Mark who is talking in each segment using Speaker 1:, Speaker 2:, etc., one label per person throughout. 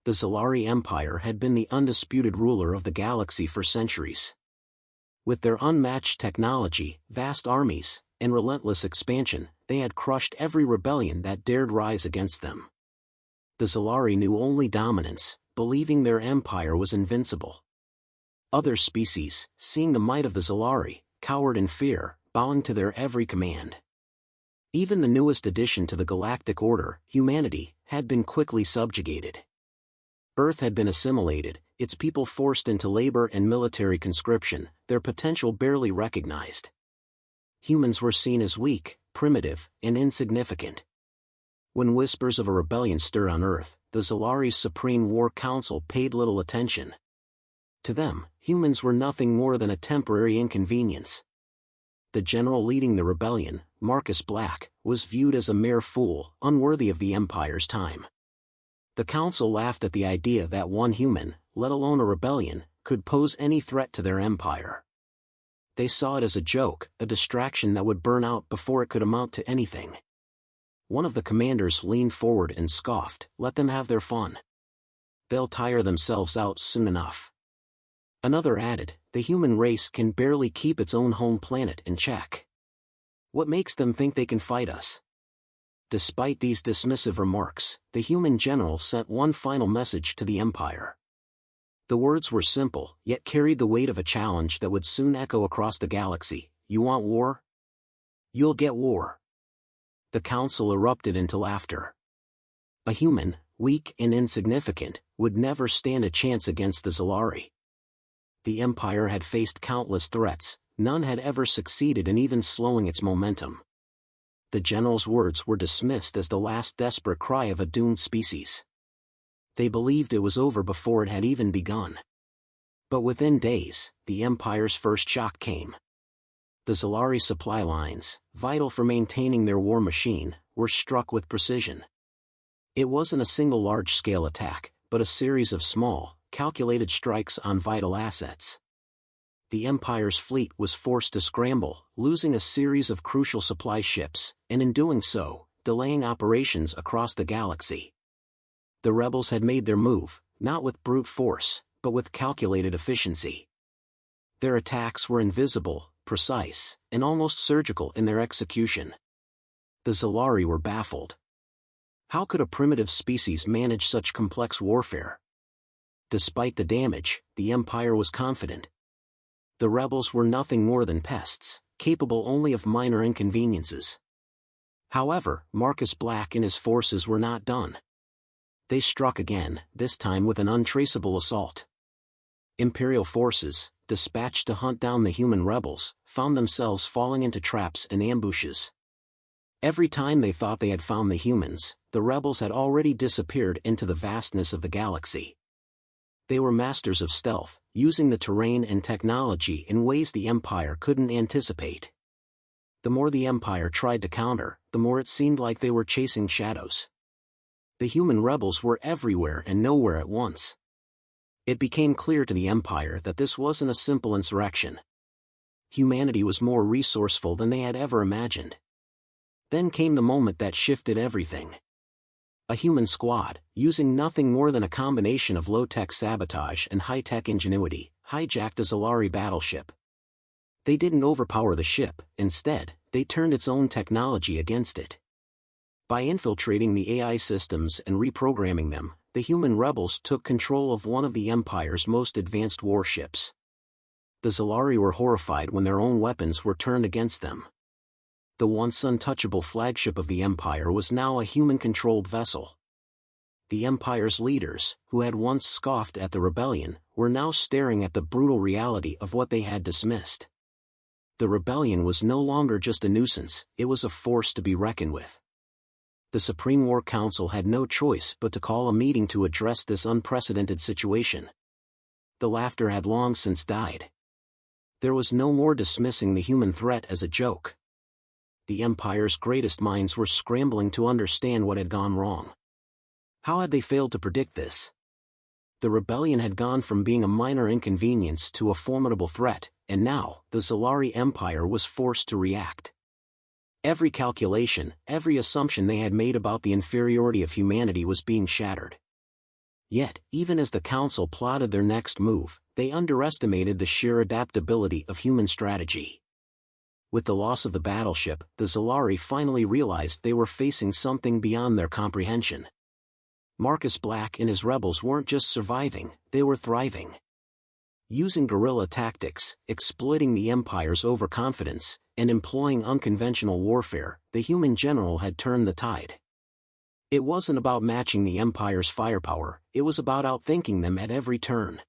Speaker 1: The Zalari Empire had been the undisputed ruler of the galaxy for centuries. With their unmatched technology, vast armies, and relentless expansion, they had crushed every rebellion that dared rise against them. The Zalari knew only dominance, believing their empire was invincible. Other species, seeing the might of the Zalari, cowered in fear, bowing to their every command. Even the newest addition to the galactic order, humanity, had been quickly subjugated. Earth had been assimilated, its people forced into labor and military conscription, their potential barely recognized. Humans were seen as weak, primitive, and insignificant. When whispers of a rebellion stirred on Earth, the Zalari's Supreme War Council paid little attention. To them, humans were nothing more than a temporary inconvenience. The general leading the rebellion, Marcus Black, was viewed as a mere fool, unworthy of the Empire's time. The council laughed at the idea that one human, let alone a rebellion, could pose any threat to their empire. They saw it as a joke, a distraction that would burn out before it could amount to anything. One of the commanders leaned forward and scoffed, "Let them have their fun. They'll tire themselves out soon enough." Another added, "The human race can barely keep its own home planet in check. What makes them think they can fight us?" Despite these dismissive remarks, the human general sent one final message to the Empire. The words were simple, yet carried the weight of a challenge that would soon echo across the galaxy. "You want war? You'll get war." The council erupted into laughter. A human, weak and insignificant, would never stand a chance against the Zalari. The Empire had faced countless threats, none had ever succeeded in even slowing its momentum. The general's words were dismissed as the last desperate cry of a doomed species. They believed it was over before it had even begun. But within days, the Empire's first shock came. The Zalari supply lines, vital for maintaining their war machine, were struck with precision. It wasn't a single large-scale attack, but a series of small, calculated strikes on vital assets. The Empire's fleet was forced to scramble, losing a series of crucial supply ships, and in doing so, delaying operations across the galaxy. The rebels had made their move, not with brute force, but with calculated efficiency. Their attacks were invisible, precise, and almost surgical in their execution. The Zalari were baffled. How could a primitive species manage such complex warfare? Despite the damage, the Empire was confident. The rebels were nothing more than pests, capable only of minor inconveniences. However, Marcus Black and his forces were not done. They struck again, this time with an untraceable assault. Imperial forces, dispatched to hunt down the human rebels, found themselves falling into traps and ambushes. Every time they thought they had found the humans, the rebels had already disappeared into the vastness of the galaxy. They were masters of stealth, using the terrain and technology in ways the Empire couldn't anticipate. The more the Empire tried to counter, the more it seemed like they were chasing shadows. The human rebels were everywhere and nowhere at once. It became clear to the Empire that this wasn't a simple insurrection. Humanity was more resourceful than they had ever imagined. Then came the moment that shifted everything. A human squad, using nothing more than a combination of low-tech sabotage and high-tech ingenuity, hijacked a Zalari battleship. They didn't overpower the ship, instead, they turned its own technology against it. By infiltrating the AI systems and reprogramming them, the human rebels took control of one of the Empire's most advanced warships. The Zalari were horrified when their own weapons were turned against them. The once untouchable flagship of the Empire was now a human-controlled vessel. The Empire's leaders, who had once scoffed at the rebellion, were now staring at the brutal reality of what they had dismissed. The rebellion was no longer just a nuisance, it was a force to be reckoned with. The Supreme War Council had no choice but to call a meeting to address this unprecedented situation. The laughter had long since died. There was no more dismissing the human threat as a joke. The Empire's greatest minds were scrambling to understand what had gone wrong. How had they failed to predict this? The rebellion had gone from being a minor inconvenience to a formidable threat, and now, the Zalari Empire was forced to react. Every calculation, every assumption they had made about the inferiority of humanity was being shattered. Yet, even as the Council plotted their next move, they underestimated the sheer adaptability of human strategy. With the loss of the battleship, the Zalari finally realized they were facing something beyond their comprehension. Marcus Black and his rebels weren't just surviving, they were thriving. Using guerrilla tactics, exploiting the Empire's overconfidence, and employing unconventional warfare, the human general had turned the tide. It wasn't about matching the Empire's firepower, it was about outthinking them at every turn.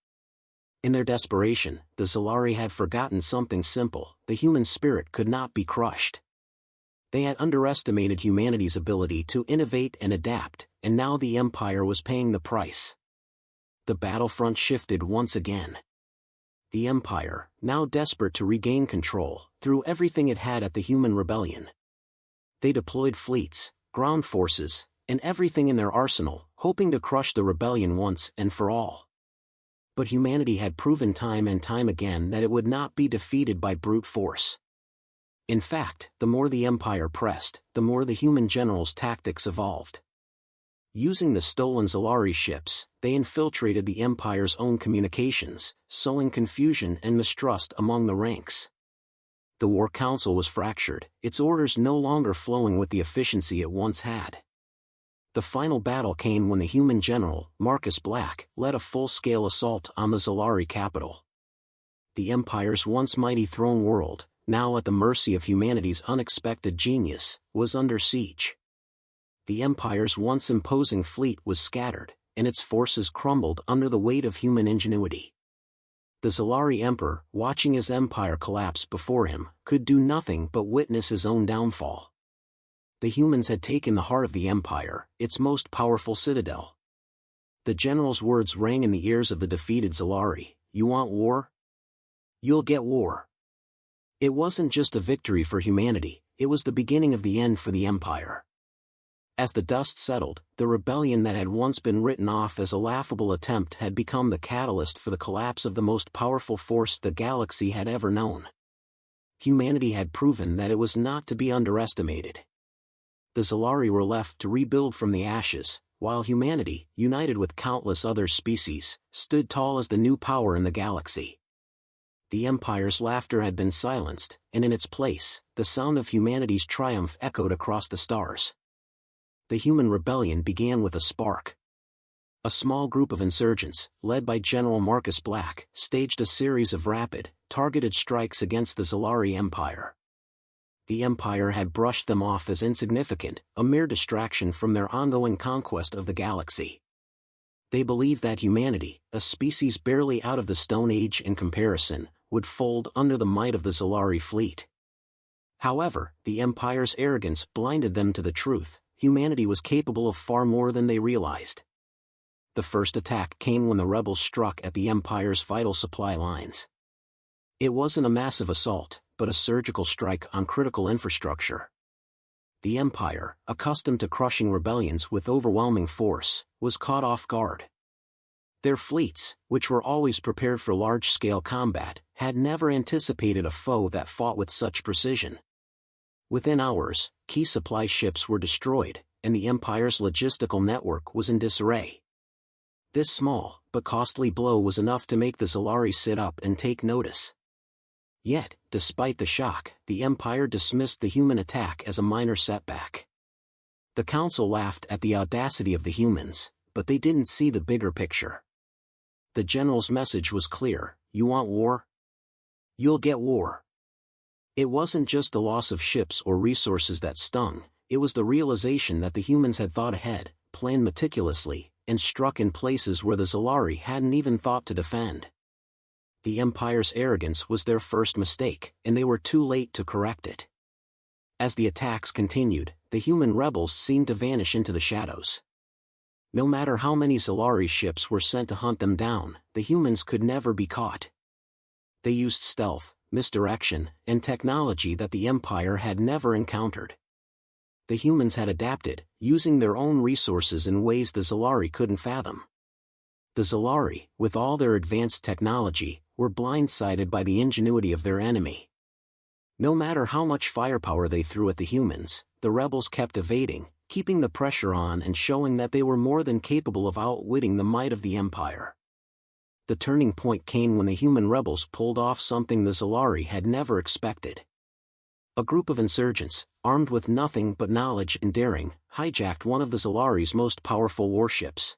Speaker 1: In their desperation, the Zalari had forgotten something simple: the human spirit could not be crushed. They had underestimated humanity's ability to innovate and adapt, and now the Empire was paying the price. The battlefront shifted once again. The Empire, now desperate to regain control, threw everything it had at the human rebellion. They deployed fleets, ground forces, and everything in their arsenal, hoping to crush the rebellion once and for all. But humanity had proven time and time again that it would not be defeated by brute force. In fact, the more the Empire pressed, the more the human general's tactics evolved. Using the stolen Zalari ships, they infiltrated the Empire's own communications, sowing confusion and mistrust among the ranks. The War Council was fractured, its orders no longer flowing with the efficiency it once had. The final battle came when the human general, Marcus Black, led a full-scale assault on the Zalari capital. The Empire's once mighty throne world, now at the mercy of humanity's unexpected genius, was under siege. The Empire's once imposing fleet was scattered, and its forces crumbled under the weight of human ingenuity. The Zalari Emperor, watching his empire collapse before him, could do nothing but witness his own downfall. The humans had taken the heart of the Empire, its most powerful citadel. The general's words rang in the ears of the defeated Zalari: "You want war? You'll get war." It wasn't just a victory for humanity, it was the beginning of the end for the Empire. As the dust settled, the rebellion that had once been written off as a laughable attempt had become the catalyst for the collapse of the most powerful force the galaxy had ever known. Humanity had proven that it was not to be underestimated. The Zalari were left to rebuild from the ashes, while humanity, united with countless other species, stood tall as the new power in the galaxy. The Empire's laughter had been silenced, and in its place, the sound of humanity's triumph echoed across the stars. The human rebellion began with a spark. A small group of insurgents, led by General Marcus Black, staged a series of rapid, targeted strikes against the Zalari Empire. The Empire had brushed them off as insignificant, a mere distraction from their ongoing conquest of the galaxy. They believed that humanity, a species barely out of the Stone Age in comparison, would fold under the might of the Zalari fleet. However, the Empire's arrogance blinded them to the truth: humanity was capable of far more than they realized. The first attack came when the rebels struck at the Empire's vital supply lines. It wasn't a massive assault, but a surgical strike on critical infrastructure. The Empire, accustomed to crushing rebellions with overwhelming force, was caught off guard. Their fleets, which were always prepared for large-scale combat, had never anticipated a foe that fought with such precision. Within hours, key supply ships were destroyed, and the Empire's logistical network was in disarray. This small, but costly blow was enough to make the Zalari sit up and take notice. Yet, despite the shock, the Empire dismissed the human attack as a minor setback. The Council laughed at the audacity of the humans, but they didn't see the bigger picture. The general's message was clear: you want war? You'll get war. It wasn't just the loss of ships or resources that stung, it was the realization that the humans had thought ahead, planned meticulously, and struck in places where the Zalari hadn't even thought to defend. The Empire's arrogance was their first mistake, and they were too late to correct it. As the attacks continued, the human rebels seemed to vanish into the shadows. No matter how many Zalari ships were sent to hunt them down, the humans could never be caught. They used stealth, misdirection, and technology that the Empire had never encountered. The humans had adapted, using their own resources in ways the Zalari couldn't fathom. The Zalari, with all their advanced technology, were blindsided by the ingenuity of their enemy. No matter how much firepower they threw at the humans, the rebels kept evading, keeping the pressure on and showing that they were more than capable of outwitting the might of the Empire. The turning point came when the human rebels pulled off something the Zalari had never expected. A group of insurgents, armed with nothing but knowledge and daring, hijacked one of the Zalari's most powerful warships.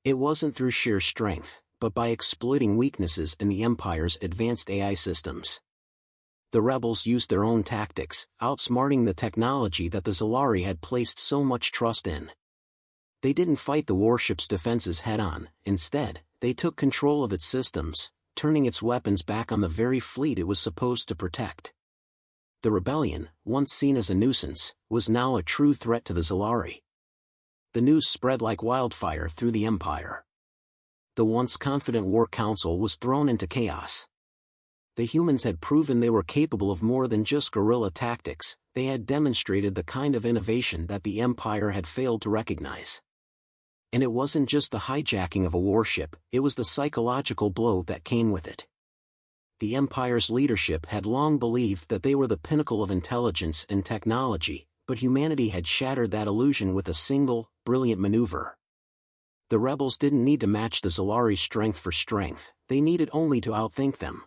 Speaker 1: It wasn't through sheer strength, but by exploiting weaknesses in the Empire's advanced AI systems. The rebels used their own tactics, outsmarting the technology that the Zalari had placed so much trust in. They didn't fight the warship's defenses head-on. Instead, they took control of its systems, turning its weapons back on the very fleet it was supposed to protect. The rebellion, once seen as a nuisance, was now a true threat to the Zalari. The news spread like wildfire through the Empire. The once confident War Council was thrown into chaos. The humans had proven they were capable of more than just guerrilla tactics. They had demonstrated the kind of innovation that the Empire had failed to recognize. And it wasn't just the hijacking of a warship, it was the psychological blow that came with it. The Empire's leadership had long believed that they were the pinnacle of intelligence and technology, but humanity had shattered that illusion with a single, brilliant maneuver. The rebels didn't need to match the Zalari strength for strength, they needed only to outthink them.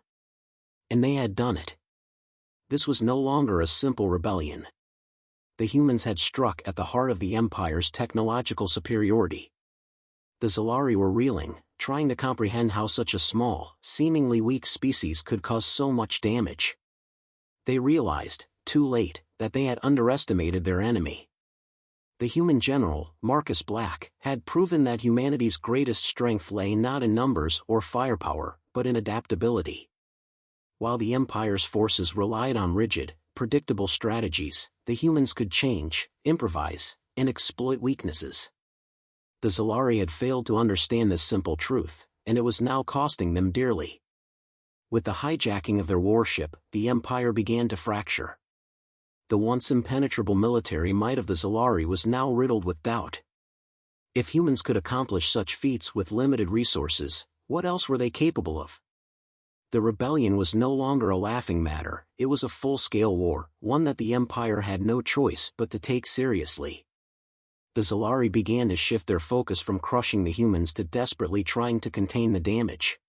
Speaker 1: And they had done it. This was no longer a simple rebellion. The humans had struck at the heart of the Empire's technological superiority. The Zalari were reeling, trying to comprehend how such a small, seemingly weak species could cause so much damage. They realized, too late, that they had underestimated their enemy. The human general, Marcus Black, had proven that humanity's greatest strength lay not in numbers or firepower, but in adaptability. While the Empire's forces relied on rigid, predictable strategies, the humans could change, improvise, and exploit weaknesses. The Zalari had failed to understand this simple truth, and it was now costing them dearly. With the hijacking of their warship, the Empire began to fracture. The once impenetrable military might of the Zalari was now riddled with doubt. If humans could accomplish such feats with limited resources, what else were they capable of? The rebellion was no longer a laughing matter, it was a full-scale war, one that the Empire had no choice but to take seriously. The Zalari began to shift their focus from crushing the humans to desperately trying to contain the damage.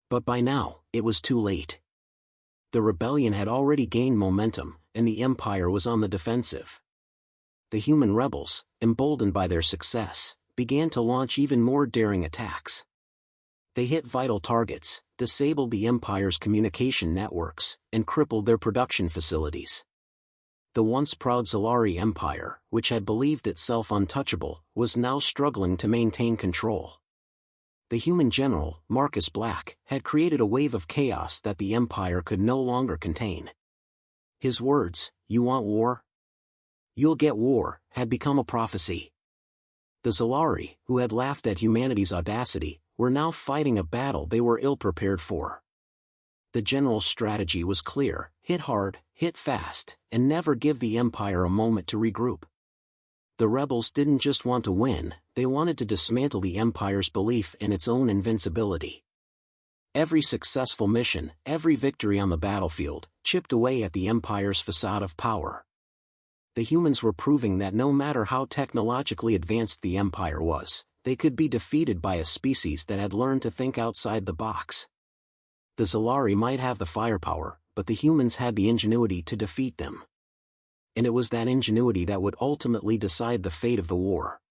Speaker 1: But by now, it was too late. The rebellion had already gained momentum, and the Empire was on the defensive. The human rebels, emboldened by their success, began to launch even more daring attacks. They hit vital targets, disabled the Empire's communication networks, and crippled their production facilities. The once proud Zalari Empire, which had believed itself untouchable, was now struggling to maintain control. The human general, Marcus Black, had created a wave of chaos that the Empire could no longer contain. His words, "You want war? You'll get war," had become a prophecy. The Zalari, who had laughed at humanity's audacity, were now fighting a battle they were ill-prepared for. The general's strategy was clear: hit hard, hit fast, and never give the Empire a moment to regroup. The rebels didn't just want to win, they wanted to dismantle the Empire's belief in its own invincibility. Every successful mission, every victory on the battlefield, chipped away at the Empire's facade of power. The humans were proving that no matter how technologically advanced the Empire was, they could be defeated by a species that had learned to think outside the box. The Zalari might have the firepower, but the humans had the ingenuity to defeat them. And it was that ingenuity that would ultimately decide the fate of the war.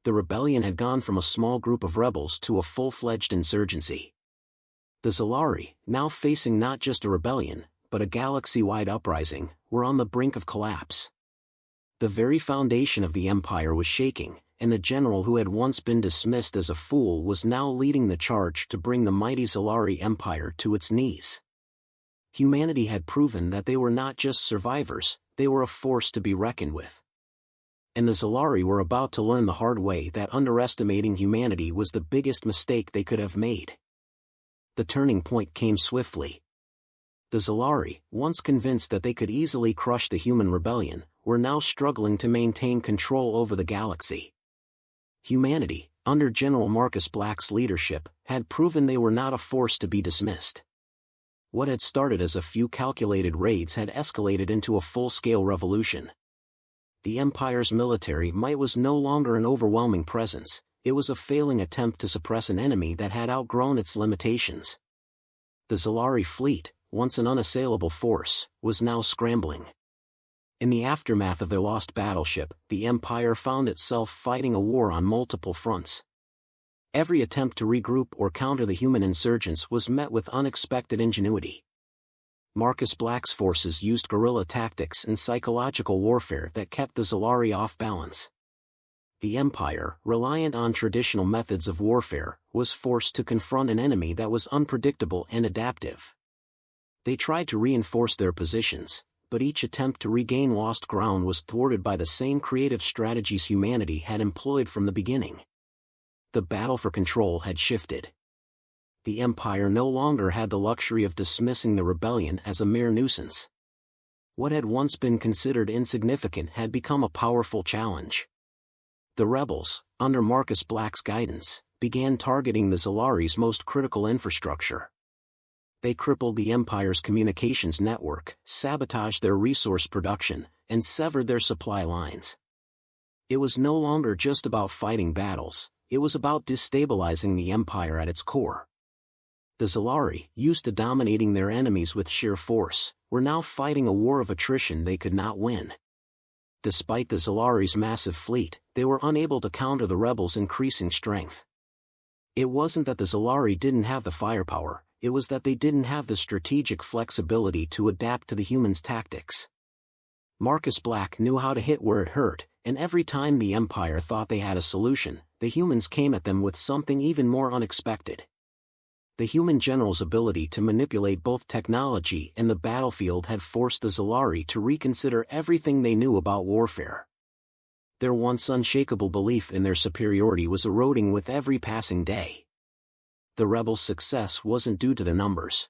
Speaker 1: The rebellion had gone from a small group of rebels to a full-fledged insurgency. The Zalari, now facing not just a rebellion, but a galaxy-wide uprising, were on the brink of collapse. The very foundation of the Empire was shaking, and the general who had once been dismissed as a fool was now leading the charge to bring the mighty Zalari Empire to its knees. Humanity had proven that they were not just survivors, they were a force to be reckoned with. And the Zalari were about to learn the hard way that underestimating humanity was the biggest mistake they could have made. The turning point came swiftly. The Zalari, once convinced that they could easily crush the human rebellion, were now struggling to maintain control over the galaxy. Humanity, under General Marcus Black's leadership, had proven they were not a force to be dismissed. What had started as a few calculated raids had escalated into a full-scale revolution. The Empire's military might was no longer an overwhelming presence, it was a failing attempt to suppress an enemy that had outgrown its limitations. The Zalari fleet, once an unassailable force, was now scrambling. In the aftermath of their lost battleship, the Empire found itself fighting a war on multiple fronts. Every attempt to regroup or counter the human insurgents was met with unexpected ingenuity. Marcus Black's forces used guerrilla tactics and psychological warfare that kept the Zalari off balance. The Empire, reliant on traditional methods of warfare, was forced to confront an enemy that was unpredictable and adaptive. They tried to reinforce their positions, but each attempt to regain lost ground was thwarted by the same creative strategies humanity had employed from the beginning. The battle for control had shifted. The Empire no longer had the luxury of dismissing the rebellion as a mere nuisance. What had once been considered insignificant had become a powerful challenge. The rebels, under Marcus Black's guidance, began targeting the Zalari's most critical infrastructure. They crippled the Empire's communications network, sabotaged their resource production, and severed their supply lines. It was no longer just about fighting battles, it was about destabilizing the Empire at its core. The Zalari, used to dominating their enemies with sheer force, were now fighting a war of attrition they could not win. Despite the Zalari's massive fleet, they were unable to counter the rebels' increasing strength. It wasn't that the Zalari didn't have the firepower, it was that they didn't have the strategic flexibility to adapt to the humans' tactics. Marcus Black knew how to hit where it hurt, and every time the Empire thought they had a solution, the humans came at them with something even more unexpected. The human general's ability to manipulate both technology and the battlefield had forced the Zalari to reconsider everything they knew about warfare. Their once unshakable belief in their superiority was eroding with every passing day. The rebels' success wasn't due to their numbers.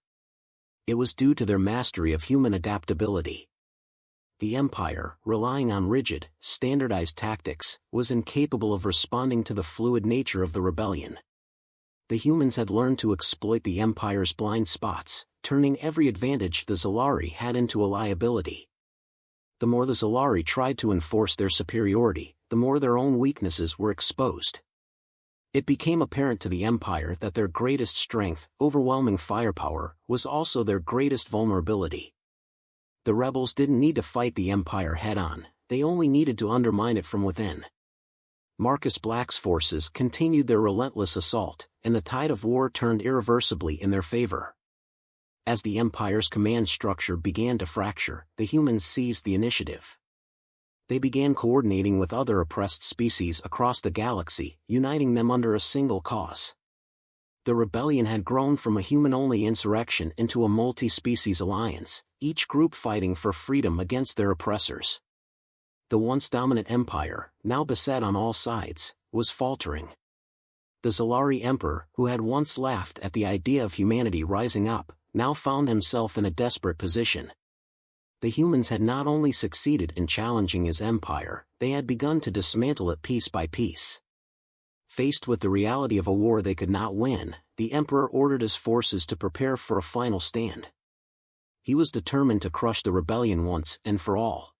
Speaker 1: It was due to their mastery of human adaptability. The Empire, relying on rigid, standardized tactics, was incapable of responding to the fluid nature of the rebellion. The humans had learned to exploit the Empire's blind spots, turning every advantage the Zalari had into a liability. The more the Zalari tried to enforce their superiority, the more their own weaknesses were exposed. It became apparent to the Empire that their greatest strength, overwhelming firepower, was also their greatest vulnerability. The rebels didn't need to fight the Empire head-on, they only needed to undermine it from within. Marcus Black's forces continued their relentless assault, and the tide of war turned irreversibly in their favor. As the Empire's command structure began to fracture, the humans seized the initiative. They began coordinating with other oppressed species across the galaxy, uniting them under a single cause. The rebellion had grown from a human-only insurrection into a multi-species alliance, each group fighting for freedom against their oppressors. The once dominant empire, now beset on all sides, was faltering. The Zalari Emperor, who had once laughed at the idea of humanity rising up, now found himself in a desperate position. The humans had not only succeeded in challenging his empire, they had begun to dismantle it piece by piece. Faced with the reality of a war they could not win, the Emperor ordered his forces to prepare for a final stand. He was determined to crush the rebellion once and for all.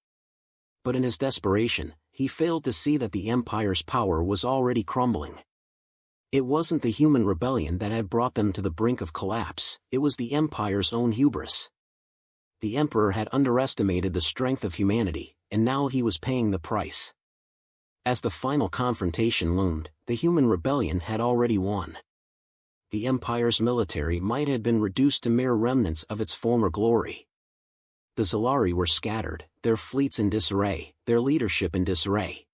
Speaker 1: But in his desperation, he failed to see that the Empire's power was already crumbling. It wasn't the human rebellion that had brought them to the brink of collapse, it was the Empire's own hubris. The Emperor had underestimated the strength of humanity, and now he was paying the price. As the final confrontation loomed, the human rebellion had already won. The Empire's military might have been reduced to mere remnants of its former glory. The Zalari were scattered, their fleets in disarray, their leadership in disarray.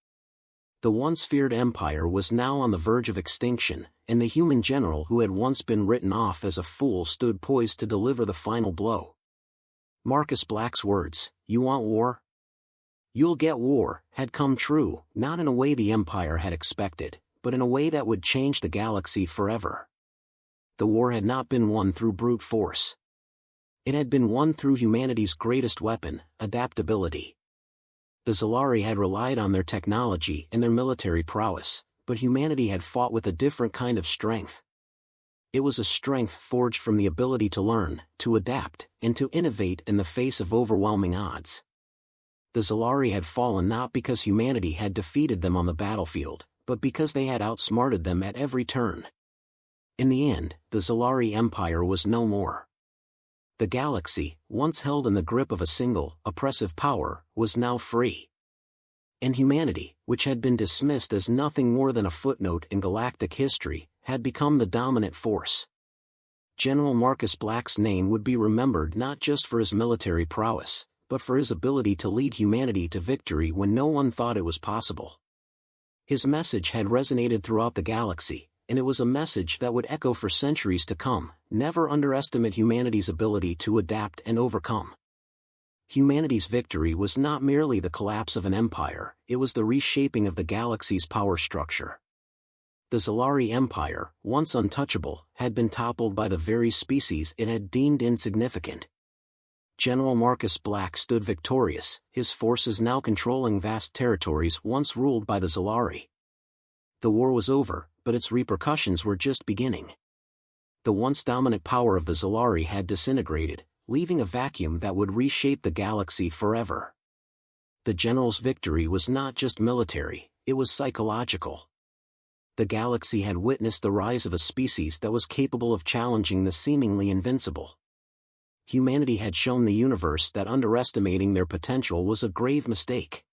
Speaker 1: The once feared empire was now on the verge of extinction, and the human general who had once been written off as a fool stood poised to deliver the final blow. Marcus Black's words, "You want war? You'll get war," had come true, not in a way the Empire had expected, but in a way that would change the galaxy forever. The war had not been won through brute force. It had been won through humanity's greatest weapon, adaptability. The Zalari had relied on their technology and their military prowess, but humanity had fought with a different kind of strength. It was a strength forged from the ability to learn, to adapt, and to innovate in the face of overwhelming odds. The Zalari had fallen not because humanity had defeated them on the battlefield, but because they had outsmarted them at every turn. In the end, the Zalari Empire was no more. The galaxy, once held in the grip of a single, oppressive power, was now free. And humanity, which had been dismissed as nothing more than a footnote in galactic history, had become the dominant force. General Marcus Black's name would be remembered not just for his military prowess, but for his ability to lead humanity to victory when no one thought it was possible. His message had resonated throughout the galaxy, and it was a message that would echo for centuries to come: never underestimate humanity's ability to adapt and overcome. Humanity's victory was not merely the collapse of an empire, it was the reshaping of the galaxy's power structure. The Zalari Empire, once untouchable, had been toppled by the very species it had deemed insignificant. General Marcus Black stood victorious, his forces now controlling vast territories once ruled by the Zalari. The war was over, but its repercussions were just beginning. The once dominant power of the Zalari had disintegrated, leaving a vacuum that would reshape the galaxy forever. The general's victory was not just military, it was psychological. The galaxy had witnessed the rise of a species that was capable of challenging the seemingly invincible. Humanity had shown the universe that underestimating their potential was a grave mistake.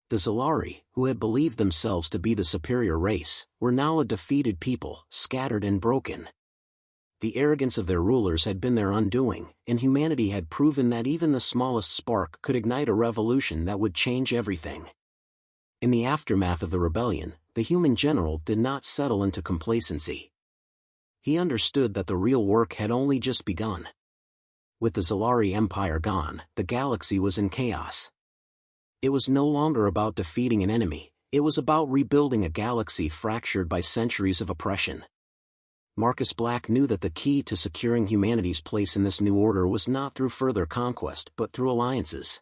Speaker 1: The Zalari, who had believed themselves to be the superior race, were now a defeated people, scattered and broken. The arrogance of their rulers had been their undoing, and humanity had proven that even the smallest spark could ignite a revolution that would change everything. In the aftermath of the rebellion, the human general did not settle into complacency. He understood that the real work had only just begun. With the Zalari Empire gone, the galaxy was in chaos. It was no longer about defeating an enemy, it was about rebuilding a galaxy fractured by centuries of oppression. Marcus Black knew that the key to securing humanity's place in this new order was not through further conquest but through alliances.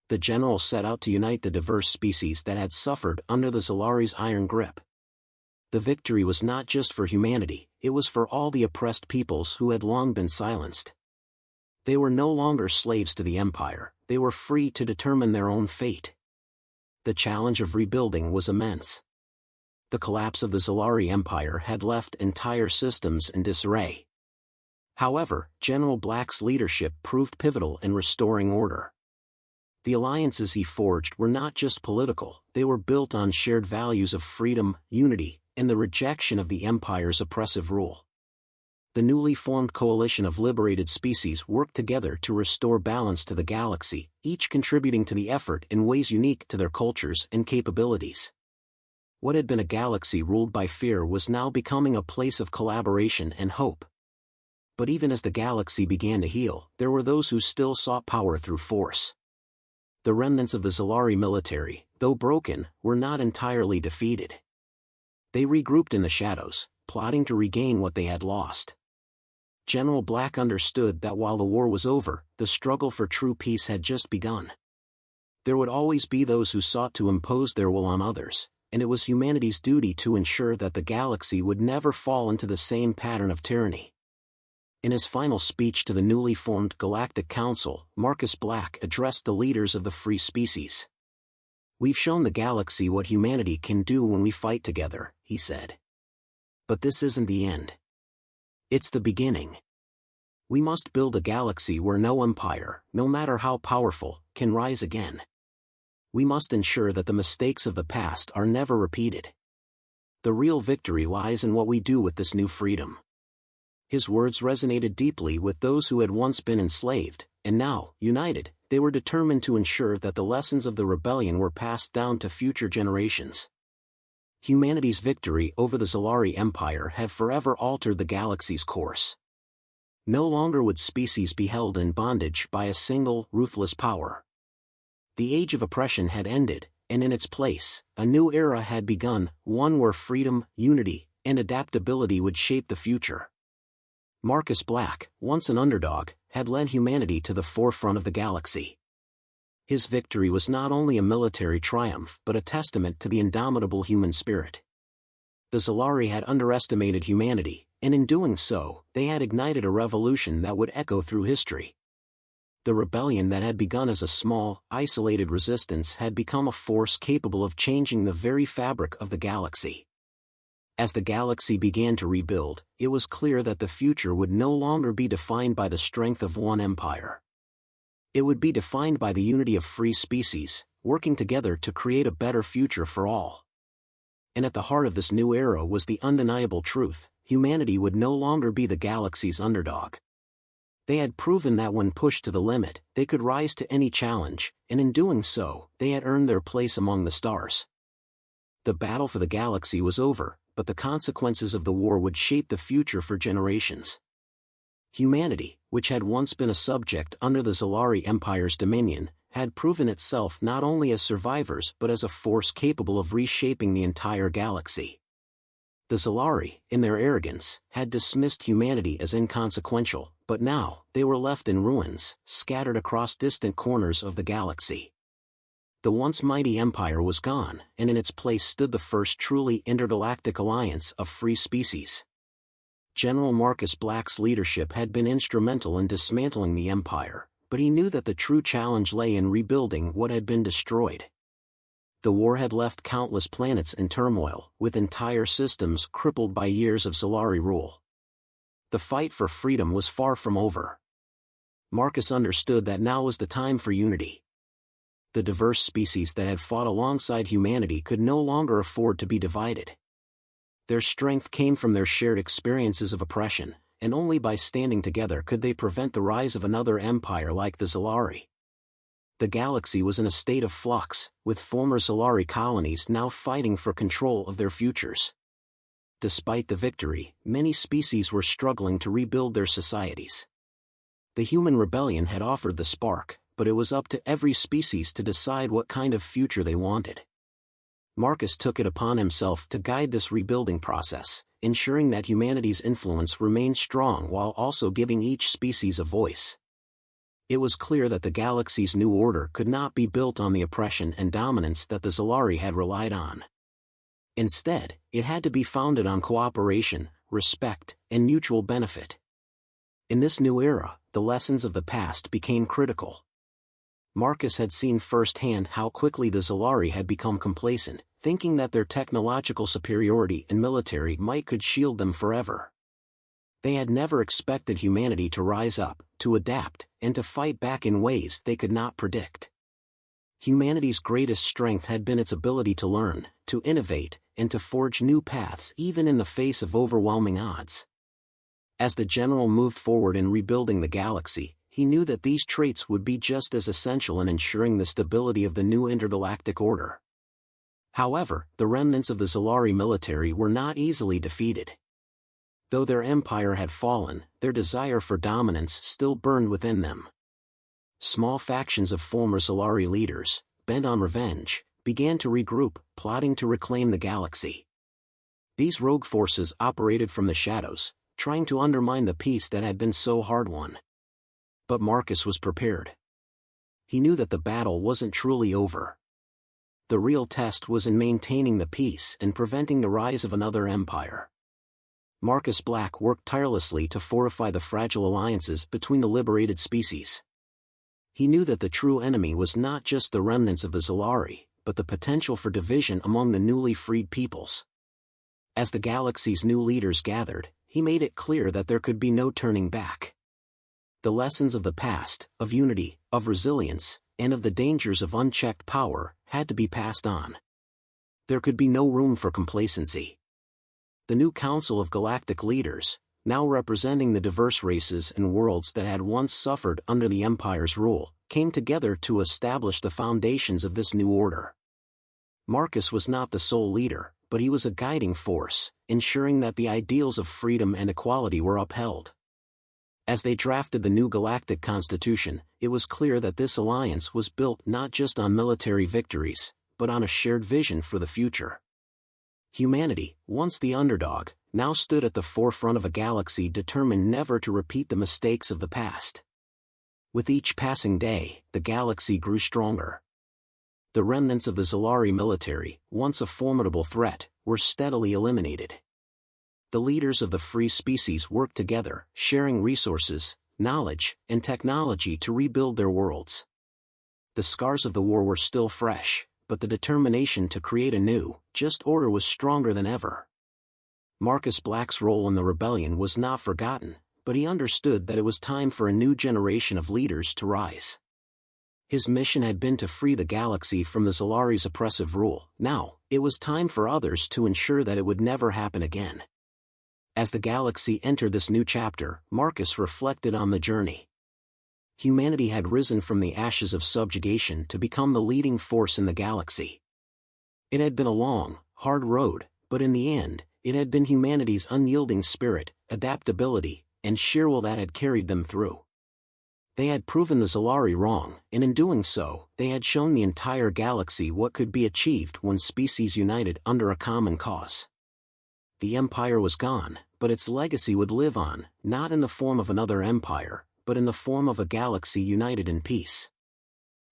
Speaker 1: The general set out to unite the diverse species that had suffered under the Zalari's iron grip. The victory was not just for humanity, it was for all the oppressed peoples who had long been silenced. They were no longer slaves to the empire, they were free to determine their own fate. The challenge of rebuilding was immense. The collapse of the Zalari Empire had left entire systems in disarray. However, General Black's leadership proved pivotal in restoring order. The alliances he forged were not just political, they were built on shared values of freedom, unity, and the rejection of the empire's oppressive rule. The newly formed coalition of liberated species worked together to restore balance to the galaxy, each contributing to the effort in ways unique to their cultures and capabilities. What had been a galaxy ruled by fear was now becoming a place of collaboration and hope. But even as the galaxy began to heal, there were those who still sought power through force. The remnants of the Zalari military, though broken, were not entirely defeated. They regrouped in the shadows, plotting to regain what they had lost. General Black understood that while the war was over, the struggle for true peace had just begun. There would always be those who sought to impose their will on others, and it was humanity's duty to ensure that the galaxy would never fall into the same pattern of tyranny. In his final speech to the newly formed Galactic Council, Marcus Black addressed the leaders of the free species. "We've shown the galaxy what humanity can do when we fight together," he said. "But this isn't the end. It's the beginning. We must build a galaxy where no empire, no matter how powerful, can rise again. We must ensure that the mistakes of the past are never repeated. The real victory lies in what we do with this new freedom." His words resonated deeply with those who had once been enslaved, and now, united, they were determined to ensure that the lessons of the rebellion were passed down to future generations. Humanity's victory over the Zalari Empire had forever altered the galaxy's course. No longer would species be held in bondage by a single, ruthless power. The age of oppression had ended, and in its place, a new era had begun, one where freedom, unity, and adaptability would shape the future. Marcus Black, once an underdog, had led humanity to the forefront of the galaxy. His victory was not only a military triumph but a testament to the indomitable human spirit. The Zalari had underestimated humanity, and in doing so, they had ignited a revolution that would echo through history. The rebellion that had begun as a small, isolated resistance had become a force capable of changing the very fabric of the galaxy. As the galaxy began to rebuild, it was clear that the future would no longer be defined by the strength of one empire. It would be defined by the unity of free species, working together to create a better future for all. And at the heart of this new era was the undeniable truth: humanity would no longer be the galaxy's underdog. They had proven that when pushed to the limit, they could rise to any challenge, and in doing so, they had earned their place among the stars. The battle for the galaxy was over, but the consequences of the war would shape the future for generations. Humanity, which had once been a subject under the Zalari Empire's dominion, had proven itself not only as survivors but as a force capable of reshaping the entire galaxy. The Zalari, in their arrogance, had dismissed humanity as inconsequential, but now, they were left in ruins, scattered across distant corners of the galaxy. The once mighty empire was gone, and in its place stood the first truly intergalactic alliance of free species. General Marcus Black's leadership had been instrumental in dismantling the empire, but he knew that the true challenge lay in rebuilding what had been destroyed. The war had left countless planets in turmoil, with entire systems crippled by years of Zalari rule. The fight for freedom was far from over. Marcus understood that now was the time for unity. The diverse species that had fought alongside humanity could no longer afford to be divided. Their strength came from their shared experiences of oppression, and only by standing together could they prevent the rise of another empire like the Zalari. The galaxy was in a state of flux, with former Zalari colonies now fighting for control of their futures. Despite the victory, many species were struggling to rebuild their societies. The human rebellion had offered the spark, but it was up to every species to decide what kind of future they wanted. Marcus took it upon himself to guide this rebuilding process, ensuring that humanity's influence remained strong while also giving each species a voice. It was clear that the galaxy's new order could not be built on the oppression and dominance that the Zalari had relied on. Instead, it had to be founded on cooperation, respect, and mutual benefit. In this new era, the lessons of the past became critical. Marcus had seen firsthand how quickly the Zalari had become complacent, thinking that their technological superiority and military might could shield them forever. They had never expected humanity to rise up, to adapt, and to fight back in ways they could not predict. Humanity's greatest strength had been its ability to learn, to innovate, and to forge new paths even in the face of overwhelming odds. As the general moved forward in rebuilding the galaxy, he knew that these traits would be just as essential in ensuring the stability of the new intergalactic order. However, the remnants of the Zalari military were not easily defeated. Though their empire had fallen, their desire for dominance still burned within them. Small factions of former Zalari leaders, bent on revenge, began to regroup, plotting to reclaim the galaxy. These rogue forces operated from the shadows, trying to undermine the peace that had been so hard-won. But Marcus was prepared. He knew that the battle wasn't truly over. The real test was in maintaining the peace and preventing the rise of another empire. Marcus Black worked tirelessly to fortify the fragile alliances between the liberated species. He knew that the true enemy was not just the remnants of the Zalari, but the potential for division among the newly freed peoples. As the galaxy's new leaders gathered, he made it clear that there could be no turning back. The lessons of the past, of unity, of resilience, and of the dangers of unchecked power, had to be passed on. There could be no room for complacency. The new Council of Galactic Leaders, now representing the diverse races and worlds that had once suffered under the Empire's rule, came together to establish the foundations of this new order. Marcus was not the sole leader, but he was a guiding force, ensuring that the ideals of freedom and equality were upheld. As they drafted the new galactic constitution, it was clear that this alliance was built not just on military victories, but on a shared vision for the future. Humanity, once the underdog, now stood at the forefront of a galaxy determined never to repeat the mistakes of the past. With each passing day, the galaxy grew stronger. The remnants of the Zalari military, once a formidable threat, were steadily eliminated. The leaders of the free species worked together, sharing resources, knowledge, and technology to rebuild their worlds. The scars of the war were still fresh, but the determination to create a new, just order was stronger than ever. Marcus Black's role in the rebellion was not forgotten, but he understood that it was time for a new generation of leaders to rise. His mission had been to free the galaxy from the Zolari's oppressive rule. Now, it was time for others to ensure that it would never happen again. As the galaxy entered this new chapter, Marcus reflected on the journey. Humanity had risen from the ashes of subjugation to become the leading force in the galaxy. It had been a long, hard road, but in the end, it had been humanity's unyielding spirit, adaptability, and sheer will that had carried them through. They had proven the Zolari wrong, and in doing so, they had shown the entire galaxy what could be achieved when species united under a common cause. The Empire was gone, but its legacy would live on, not in the form of another empire, but in the form of a galaxy united in peace.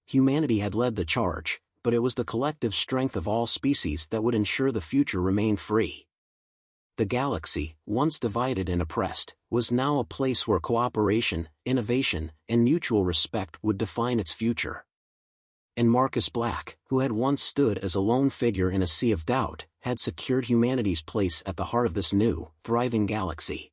Speaker 1: Humanity had led the charge, but it was the collective strength of all species that would ensure the future remained free. The galaxy, once divided and oppressed, was now a place where cooperation, innovation, and mutual respect would define its future. And Marcus Black, who had once stood as a lone figure in a sea of doubt, had secured humanity's place at the heart of this new, thriving galaxy.